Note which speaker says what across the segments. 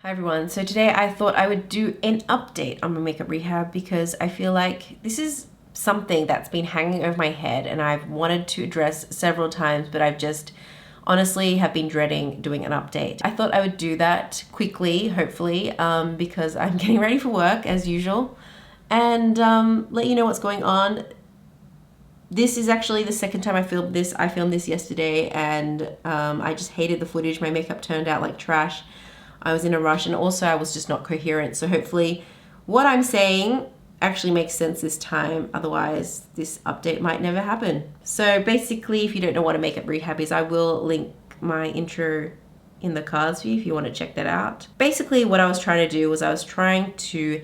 Speaker 1: Hi everyone, so today I thought I would do an update on my makeup rehab because I feel like this is something that's been hanging over my head and I've wanted to address several times, but I've just honestly have been dreading doing an update. I thought I would do that quickly, hopefully, because I'm getting ready for work as usual and let you know what's going on. This is actually the second time I filmed this. I filmed this yesterday and I just hated the footage. My makeup turned out like trash. I was in a rush and also I was just not coherent. So hopefully what I'm saying actually makes sense this time. Otherwise this update might never happen. So basically, if you don't know what a makeup rehab is, I will link my intro in the cards for you if you want to check that out. Basically what I was trying to do was I was trying to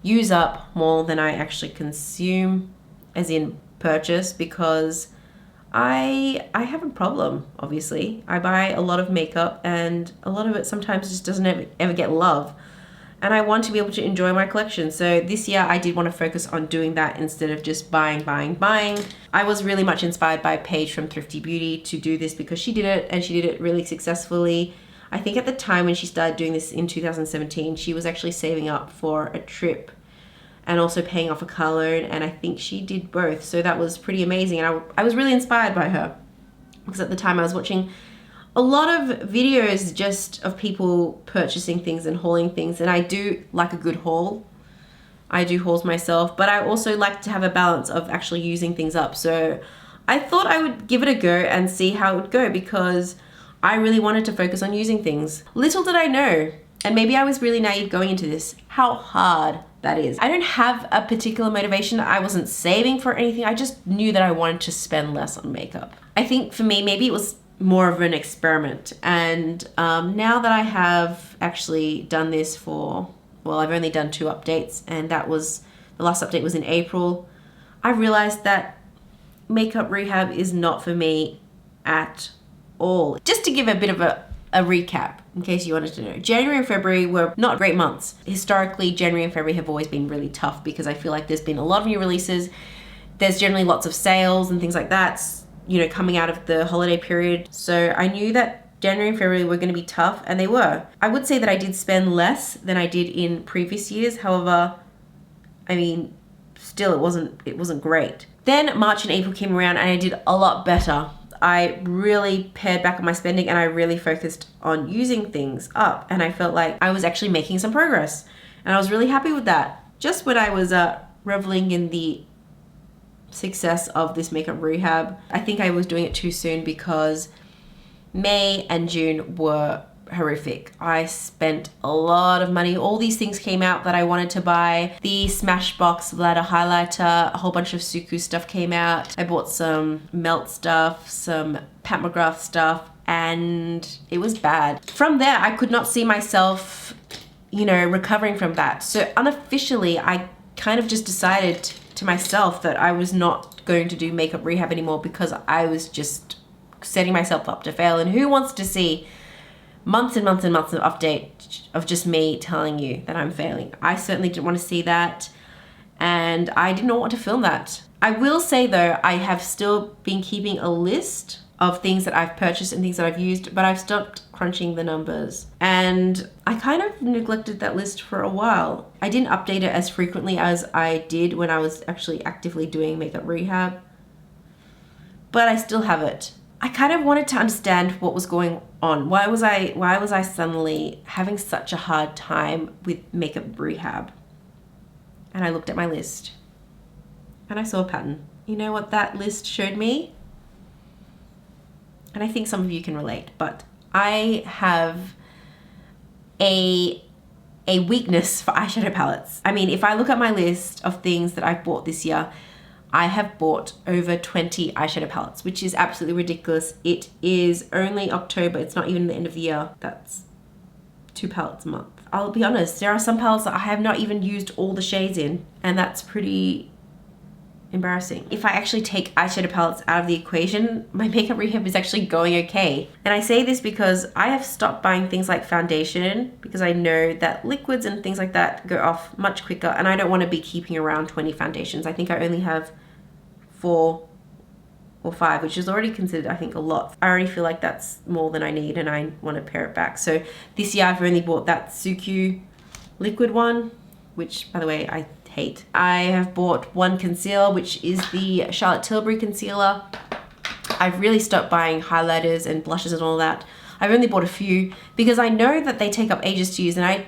Speaker 1: use up more than I actually consume, as in purchase, because I have a problem, obviously. I buy a lot of makeup and a lot of it sometimes just doesn't ever get love. And I want to be able to enjoy my collection. So this year I did want to focus on doing that instead of just buying. I was really much inspired by Beige from Thrifty Beauty to do this because she did it and she did it really successfully. I think at the time when she started doing this in 2017, she was actually saving up for a trip and also paying off a car loan, and I think she did both. So that was pretty amazing, and I was really inspired by her because at the time I was watching a lot of videos just of people purchasing things and hauling things, and I do like a good haul. I do hauls myself, but I also like to have a balance of actually using things up. So I thought I would give it a go and see how it would go because I really wanted to focus on using things. Little did I know, and maybe I was really naive going into this, how hard that is. I don't have a particular motivation. I wasn't saving for anything. I just knew that I wanted to spend less on makeup. I think for me, maybe it was more of an experiment. And now that I have actually done this for, well, I've only done 2 updates, and that was, the last update was in April. I realized that makeup rehab is not for me at all. Just to give a bit of a recap, in case you wanted to know. January and February were not great months. Historically, January and February have always been really tough because I feel like there's been a lot of new releases. There's generally lots of sales and things like that, you know, coming out of the holiday period. So I knew that January and February were going to be tough, and they were. I would say that I did spend less than I did in previous years. However, I mean, still it wasn't great. Then March and April came around and I did a lot better. I really pared back on my spending and I really focused on using things up, and I felt like I was actually making some progress, and I was really happy with that. Just when I was reveling in the success of this makeup rehab, I think I was doing it too soon because May and June were horrific. I spent a lot of money. All these things came out that I wanted to buy. The Smashbox ladder highlighter, a whole bunch of Suqqu stuff came out. I bought some Melt stuff, some McGrath stuff, and it was bad. From there, I could not see myself, you know, recovering from that. So unofficially, I kind of just decided to myself that I was not going to do makeup rehab anymore because I was just setting myself up to fail. And who wants to see months and months and months of update of just me telling you that I'm failing? I certainly didn't want to see that, and I did not want to film that. I will say though, I have still been keeping a list of things that I've purchased and things that I've used, but I've stopped crunching the numbers. And I kind of neglected that list for a while. I didn't update it as frequently as I did when I was actually actively doing makeup rehab, but I still have it. I kind of wanted to understand what was going on. Why was I suddenly having such a hard time with makeup rehab? And I looked at my list and I saw a pattern. You know what that list showed me? And I think some of you can relate, but I have a weakness for eyeshadow palettes. I mean, if I look at my list of things that I've bought this year, I have bought over 20 eyeshadow palettes, which is absolutely ridiculous. It is only October. It's not even the end of the year. That's 2 palettes a month. I'll be honest, there are some palettes that I have not even used all the shades in, and that's pretty embarrassing. If I actually take eyeshadow palettes out of the equation, my makeup rehab is actually going okay. And I say this because I have stopped buying things like foundation because I know that liquids and things like that go off much quicker, and I don't want to be keeping around 20 foundations. I think I only have 4 or 5, which is already considered, I think, a lot. I already feel like that's more than I need and I want to pare it back. So this year I've only bought that Suqqu liquid one, which, by the way, I hate. I have bought one concealer, which is the Charlotte Tilbury concealer. I've really stopped buying highlighters and blushes and all that. I've only bought a few because I know that they take up ages to use, and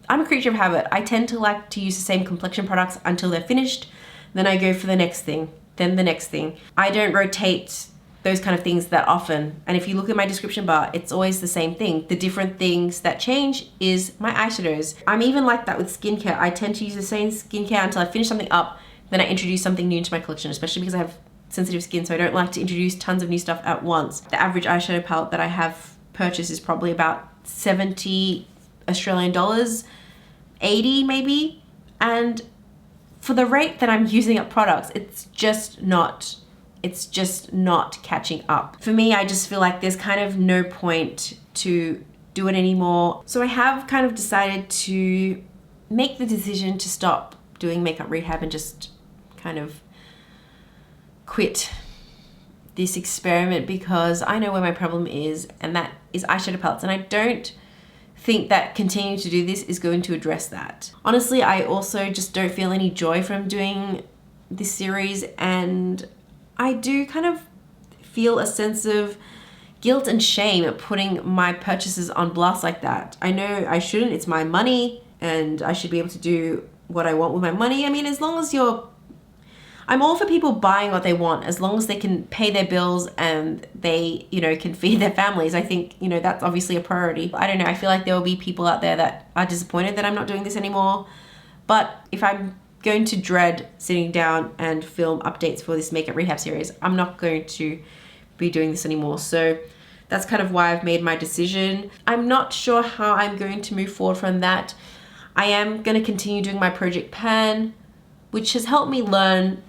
Speaker 1: I'm a creature of habit. I tend to like to use the same complexion products until they're finished. Then I go for the next thing, then the next thing. I don't rotate those kind of things that often. And if you look at my description bar, it's always the same thing. The different things that change is my eyeshadows. I'm even like that with skincare. I tend to use the same skincare until I finish something up, then I introduce something new into my collection, especially because I have sensitive skin, so I don't like to introduce tons of new stuff at once. The average eyeshadow palette that I have purchased is probably about 70 Australian dollars, 80 maybe. And for the rate that I'm using up products, it's just not catching up. For me, I just feel like there's kind of no point to do it anymore. So I have kind of decided to make the decision to stop doing makeup rehab and just kind of quit this experiment, because I know where my problem is, and that is eyeshadow palettes, and I don't think that continuing to do this is going to address that. Honestly, I also just don't feel any joy from doing this series, and I do kind of feel a sense of guilt and shame at putting my purchases on blast like that. I know I shouldn't, it's my money and I should be able to do what I want with my money. I mean, as long as I'm all for people buying what they want, as long as they can pay their bills and they, can feed their families. I think, that's obviously a priority. I don't know, I feel like there will be people out there that are disappointed that I'm not doing this anymore. But if I'm going to dread sitting down and film updates for this makeup rehab series, I'm not going to be doing this anymore. So that's kind of why I've made my decision. I'm not sure how I'm going to move forward from that. I am going to continue doing my Project Pan, which has helped me learn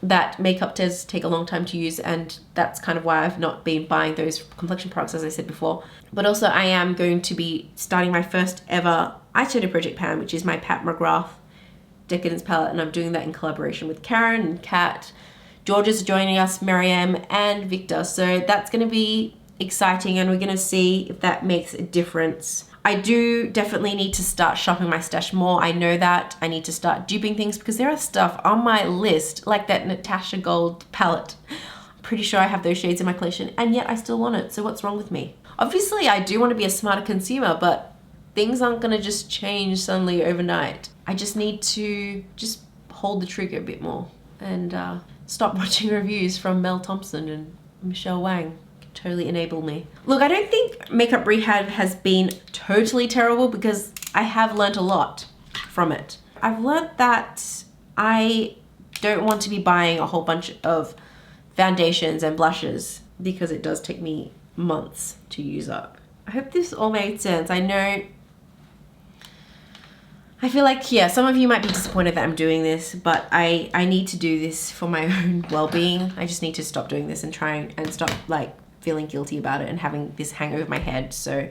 Speaker 1: that makeup does take a long time to use, and that's kind of why I've not been buying those complexion products, as I said before. But also I am going to be starting my first ever eyeshadow Project Pan, which is my Pat McGrath Decadence palette, and I'm doing that in collaboration with Karen and Kat. George is joining us, Mariam and Victor, so that's going to be exciting, and we're going to see if that makes a difference. I do definitely need to start shopping my stash more. I know that. I need to start duping things, because there are stuff on my list, like that Natasha Gold palette. I'm pretty sure I have those shades in my collection, and yet I still want it, so what's wrong with me? Obviously, I do want to be a smarter consumer, but things aren't going to just change suddenly overnight. I just need to just hold the trigger a bit more and stop watching reviews from Mel Thompson and Michelle Wang. Totally enable me. Look, I don't think makeup rehab has been totally terrible, because I have learned a lot from it. I've learned that I don't want to be buying a whole bunch of foundations and blushes, because it does take me months to use up. I hope this all made sense. I feel like, yeah, some of you might be disappointed that I'm doing this, but I need to do this for my own well-being. I just need to stop doing this and try and stop feeling guilty about it and having this hang over my head. So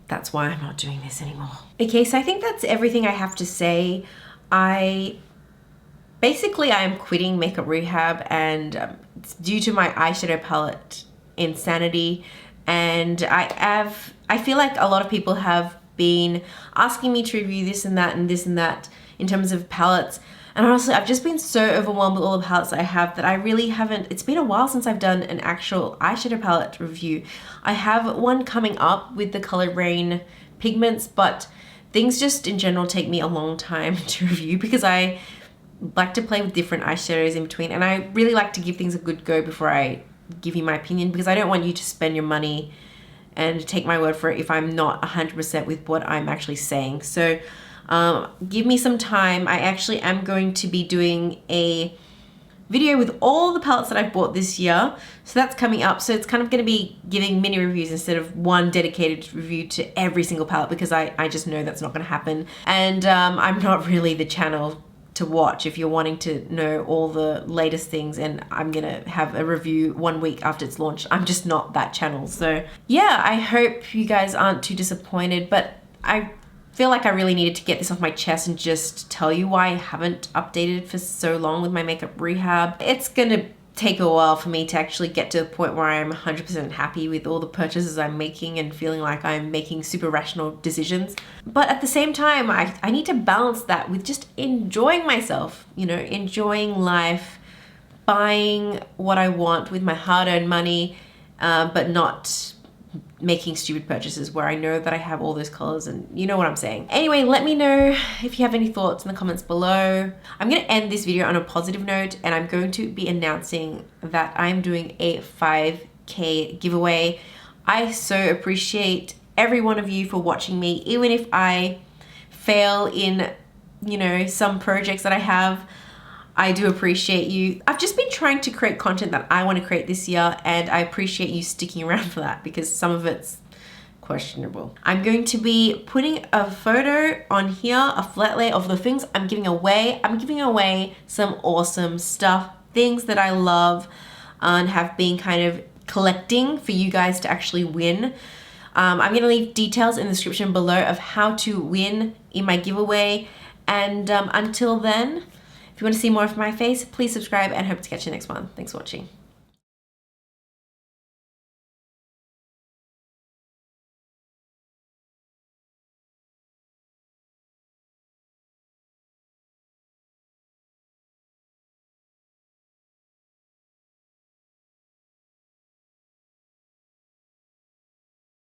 Speaker 1: that's why I'm not doing this anymore. Okay, so I think that's everything I have to say. I am quitting makeup rehab, and it's due to my eyeshadow palette insanity. And I feel like a lot of people have been asking me to review this and that and this and that in terms of palettes. And honestly, I've just been so overwhelmed with all the palettes that I have that I really haven't, it's been a while since I've done an actual eyeshadow palette review. I have one coming up with the Color Rain pigments, but things just in general take me a long time to review, because I like to play with different eyeshadows in between, and I really like to give things a good go before I give you my opinion, because I don't want you to spend your money and take my word for it if I'm not 100% with what I'm actually saying. So give me some time. I actually am going to be doing a video with all the palettes that I've bought this year. So that's coming up. So it's kind of going to be giving mini reviews instead of one dedicated review to every single palette, because I just know that's not going to happen. And I'm not really the channel to watch if you're wanting to know all the latest things, and I'm gonna have a review 1 week after it's launched. I'm just not that channel. So yeah, I hope you guys aren't too disappointed, but I feel like I really needed to get this off my chest and just tell you why I haven't updated for so long with my makeup rehab. It's gonna take a while for me to actually get to the point where I'm 100% happy with all the purchases I'm making and feeling like I'm making super rational decisions. But at the same time, I need to balance that with just enjoying myself, you know, enjoying life, buying what I want with my hard-earned money, but not making stupid purchases where I know that I have all those colors, and you know what I'm saying. Anyway, let me know if you have any thoughts in the comments below. I'm gonna end this video on a positive note, and I'm going to be announcing that I'm doing a 5K giveaway. I so appreciate every one of you for watching me, even if I fail in, you know, some projects that I have. I do appreciate you. I've just been trying to create content that I want to create this year, and I appreciate you sticking around for that because some of it's questionable. I'm going to be putting a photo on here, a flat lay of the things I'm giving away. I'm giving away some awesome stuff, things that I love and have been kind of collecting for you guys to actually win. I'm going to leave details in the description below of how to win in my giveaway. And until then, if you want to see more of my face, please subscribe, and hope to catch you next one. Thanks for watching.